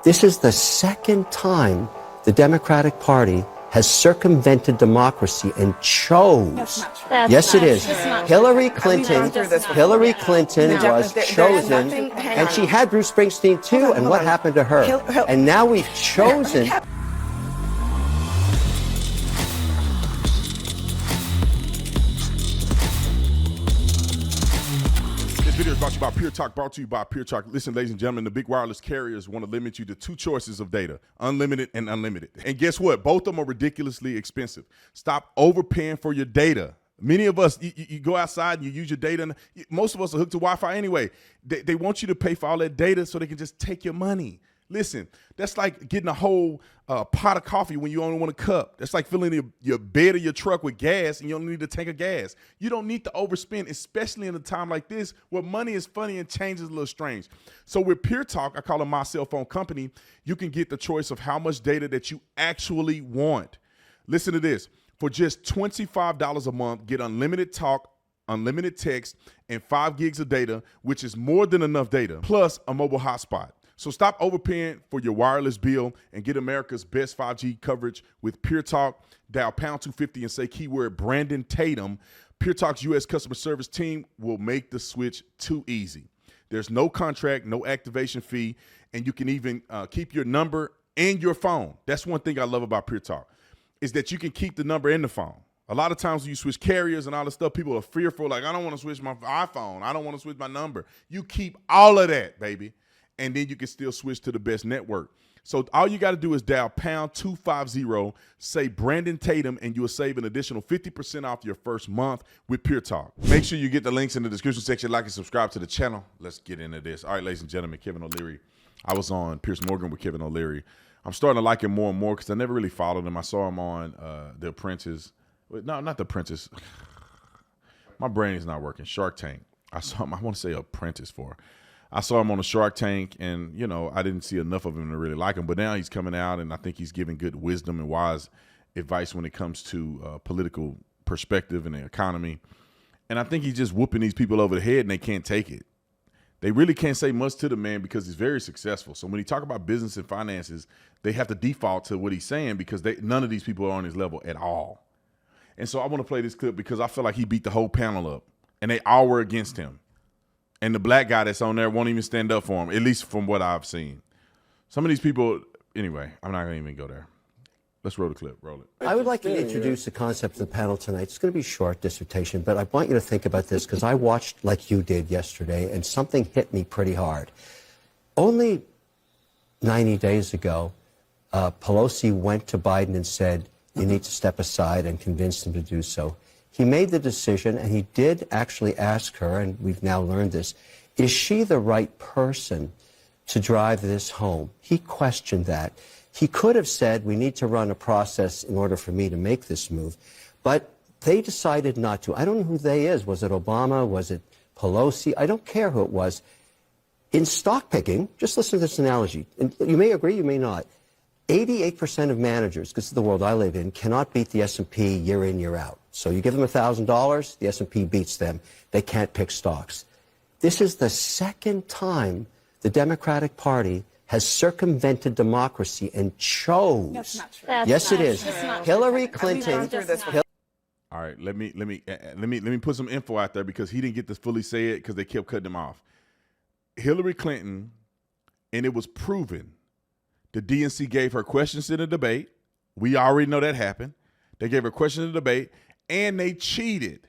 This is the second time the Democratic Party has circumvented democracy and chose. Yes, it is. Hillary Clinton was chosen, and she had Bruce Springsteen too, and what happened to her? And now we've chosen. This video is brought to you by Pure Talk, brought to you by Pure Talk. Listen, ladies and gentlemen, the big wireless carriers want to limit you to two choices of data, unlimited and unlimited. And guess what? Both of them are ridiculously expensive. Stop overpaying for your data. Many of us, you go outside and you use your data, and most of us are hooked to Wi-Fi anyway. They want you to pay for all that data so they can just take your money. Listen, that's like getting a whole pot of coffee when you only want a cup. That's like filling your bed of your truck with gas and you only need a tank of gas. You don't need to overspend, especially in a time like this where money is funny and change is a little strange. So with Pure Talk, I call it my cell phone company, you can get the choice of how much data that you actually want. Listen to this. For just $25 a month, get unlimited talk, unlimited text, and 5 gigs of data, which is more than enough data, plus a mobile hotspot. So stop overpaying for your wireless bill and get America's best 5G coverage with Pure Talk. Dial pound 250 and say keyword Brandon Tatum. Pure Talk's U.S. customer service team will make the switch too easy. There's no contract, no activation fee, and you can even keep your number and your phone. That's one thing I love about Pure Talk, is that you can keep the number and the phone. A lot of times when you switch carriers and all this stuff, people are fearful, like, I don't want to switch my iPhone. I don't want to switch my number. You keep all of that, baby. And then you can still switch to the best network. So all you got to do is dial pound 250, say Brandon Tatum, and you'll save an additional 50% off your first month with Pure Talk. Make sure you get the links in the description section, like and subscribe to the channel. Let's get into this. All right, ladies and gentlemen, Kevin O'Leary. I was on Piers Morgan with Kevin O'Leary. I'm starting to like him more and more because I never really followed him. I saw him on The Apprentice. No, not The Apprentice. My brain is not working. Shark Tank. I saw him. I want to say Apprentice for. I saw him on the Shark Tank, and, you know, I didn't see enough of him to really like him. But now he's coming out, and I think he's giving good wisdom and wise advice when it comes to political perspective and the economy. And I think he's just whooping these people over the head, and they can't take it. They really can't say much to the man because he's very successful. So when he talk about business and finances, they have to default to what he's saying because none of these people are on his level at all. And so I want to play this clip because I feel like he beat the whole panel up, and they all were against him. And the black guy that's on there won't even stand up for him, at least from what I've seen. Some of these people, anyway, I'm not going to even go there. Let's roll the clip. Roll it. I would like to introduce the concept of the panel tonight. It's going to be a short dissertation, but I want you to think about this because I watched like you did yesterday, and something hit me pretty hard. Only 90 days ago, Pelosi went to Biden and said, you need to step aside, and convinced him to do so. He made the decision, and he did actually ask her, and we've now learned this, is she the right person to drive this home? He questioned that. He could have said, we need to run a process in order for me to make this move, but they decided not to. I don't know who they is. Was it Obama? Was it Pelosi? I don't care who it was. In stock picking, just listen to this analogy, and you may agree, you may not. 88% of managers, because this is the world I live in, cannot beat the S&P year in, year out. So you give them $1,000, the S&P beats them. They can't pick stocks. This is the second time the Democratic Party has circumvented democracy and chose. That's not true. Yes, it is. Hillary Clinton. All right, let me put some info out there because he didn't get to fully say it because they kept cutting him off. Hillary Clinton, and it was proven, the DNC gave her questions in the debate. We already know that happened. They gave her questions in the debate, and they cheated.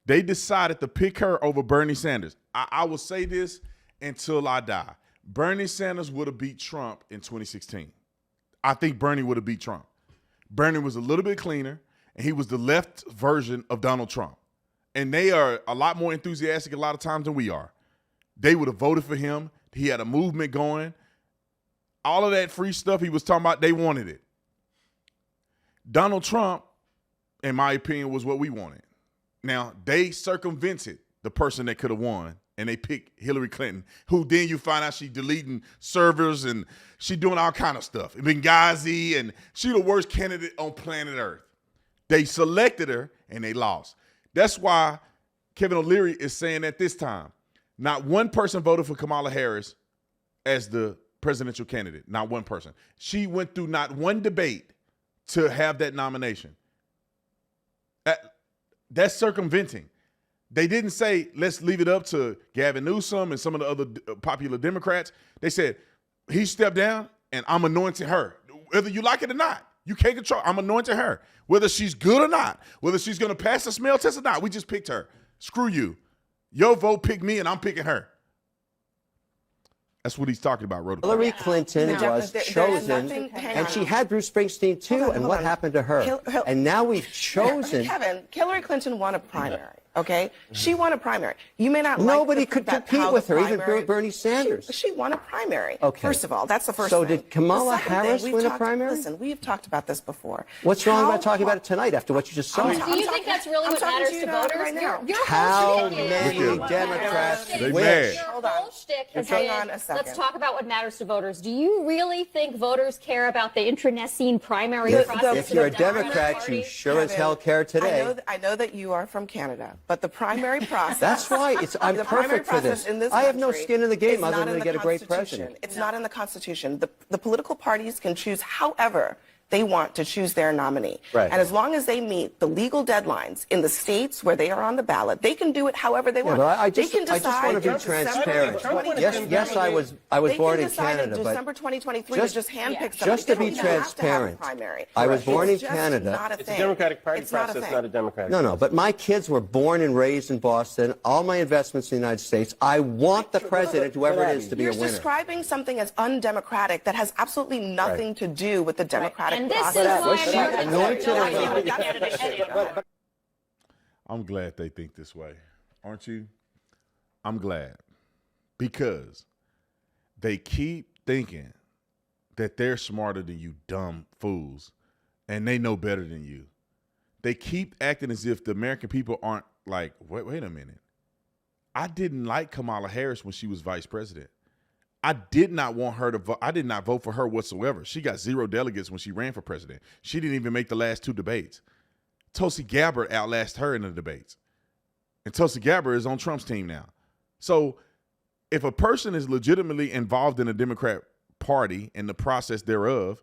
They decided to pick her over Bernie Sanders. I will say this until I die. Bernie Sanders would have beat Trump in 2016. I think Bernie would have beat Trump. Bernie was a little bit cleaner, and he was the left version of Donald Trump. And they are a lot more enthusiastic a lot of times than we are. They would have voted for him. He had a movement going. All of that free stuff he was talking about, they wanted it. Donald Trump, in my opinion, was what we wanted. Now, they circumvented the person that could have won, and they picked Hillary Clinton, who then you find out she deleting servers and she doing all kind of stuff. Benghazi, and she the worst candidate on planet Earth. They selected her, and they lost. That's why Kevin O'Leary is saying at this time, not one person voted for Kamala Harris as the presidential candidate, not one person. She went through not one debate to have that nomination. That's circumventing. They didn't say, let's leave it up to Gavin Newsom and some of the other popular Democrats. They said, he stepped down and I'm anointing her. Whether you like it or not, you can't control. I'm anointing her. Whether she's good or not, whether she's going to pass the smell test or not, we just picked her. Screw you. Your vote picked me and I'm picking her. That's what he's talking about, Rhoda. Hillary Clinton was chosen, and she had Bruce Springsteen too. And what happened to her? And now we've chosen. Kevin, Hillary Clinton won a primary. Okay, she won a primary. You may not. Nobody like could compete with her, even Bernie Sanders. She won a primary. Okay. First of all, that's the first So thing. did Kamala Harris win a primary? Listen, we've talked about this before. What's wrong about talking about it tonight after what you just saw? Do you think that's really what matters to voters? Right now. How many Democrats Your wish? whole shtick has Hang been, on a second. let's talk about what matters to voters. Do you really think voters care about the internecine primary process? If you're a of the Democratic Democrat, Party? you sure as hell care today. I know that you are from Canada, but the primary process. That's why I'm the primary perfect for this. process in this I have no country skin in the game is other not than in to the get a great Constitution. president. It's not in the Constitution. The political parties can choose however they want to choose their nominee. Right. And as long as they meet the legal deadlines in the states where they are on the ballot, they can do it however they want. But I they just can decide want to be December transparent. 2023. Yes, I was born in Canada, in but December 2023 to just handpick somebody. just to They be don't even have to have a transparent, primary. I was born in It's just Canada. not a It's a thing. Democratic Party It's not a process, thing. not a Democratic. No, but my kids were born and raised in Boston. All my investments in the United States. I want the president, whoever it is, to be a You're winner. describing something as undemocratic that has absolutely nothing to do with the democratic And this process. is why Was she anointed or not? I'm glad they think this way, aren't you? I'm glad because they keep thinking that they're smarter than you dumb fools and they know better than you. They keep acting as if the American people aren't like, wait a minute. I didn't like Kamala Harris when she was vice president. I did not want her to vote. I did not vote for her whatsoever. She got 0 delegates when she ran for president. She didn't even make the last 2 debates. Tulsi Gabbard outlasted her in the debates. And Tulsi Gabbard is on Trump's team now. So if a person is legitimately involved in the Democrat Party and the process thereof,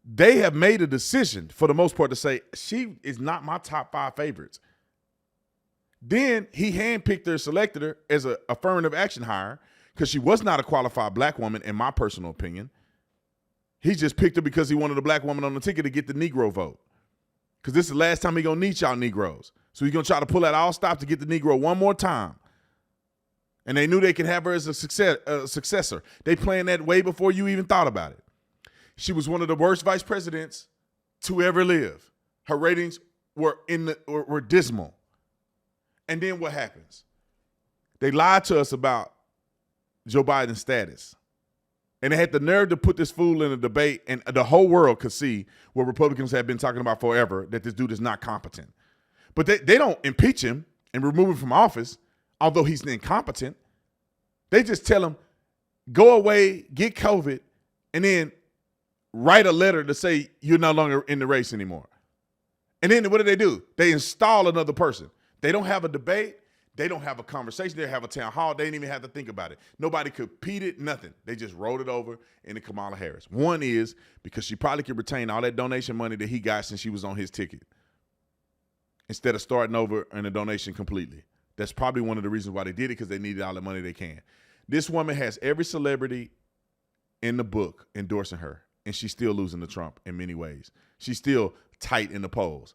they have made a decision for the most part to say, she is not my top 5 favorites. Then he handpicked her, selected her as an affirmative action hire because she was not a qualified black woman, in my personal opinion. He just picked her because he wanted a black woman on the ticket to get the Negro vote. Because this is the last time he's going to need y'all Negroes. So he's going to try to pull out all stops to get the Negro one more time. And they knew they could have her as a successor. They planned that way before you even thought about it. She was one of the worst vice presidents to ever live. Her ratings were dismal. And then what happens? They lied to us about Joe Biden's status. And they had the nerve to put this fool in a debate, and the whole world could see what Republicans have been talking about forever, that this dude is not competent. But they don't impeach him and remove him from office, although he's incompetent. They just tell him, go away, get COVID, and then write a letter to say you're no longer in the race anymore. And then what do? They install another person. They don't have a debate. They don't have a conversation. They have a town hall. They didn't even have to think about it. Nobody competed, nothing. They just rolled it over into Kamala Harris. One is because she probably could retain all that donation money that he got since she was on his ticket instead of starting over in a donation completely. That's probably one of the reasons why they did it, because they needed all the money they can. This woman has every celebrity in the book endorsing her, and she's still losing to Trump in many ways. She's still tight in the polls.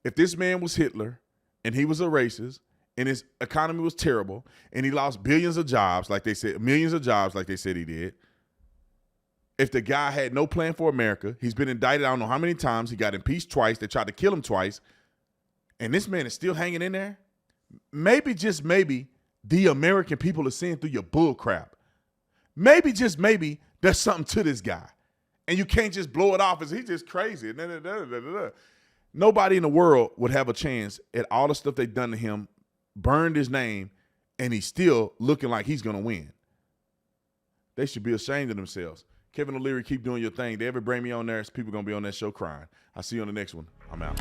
If this man was Hitler and he was a racist, and his economy was terrible, and he lost billions of jobs, like they said, millions of jobs, like they said he did. If the guy had no plan for America, he's been indicted I don't know how many times, he got impeached twice, they tried to kill him twice, and this man is still hanging in there, maybe, just maybe, the American people are seeing through your bull crap. Maybe, just maybe, there's something to this guy. And you can't just blow it off as he's just crazy. Nobody in the world would have a chance at all the stuff they've done to him, burned his name, and he's still looking like he's going to win. They should be ashamed of themselves. Kevin and Leary, keep doing your thing. They ever bring me on there, people going to be on that show crying. I'll see you on the next one. I'm out.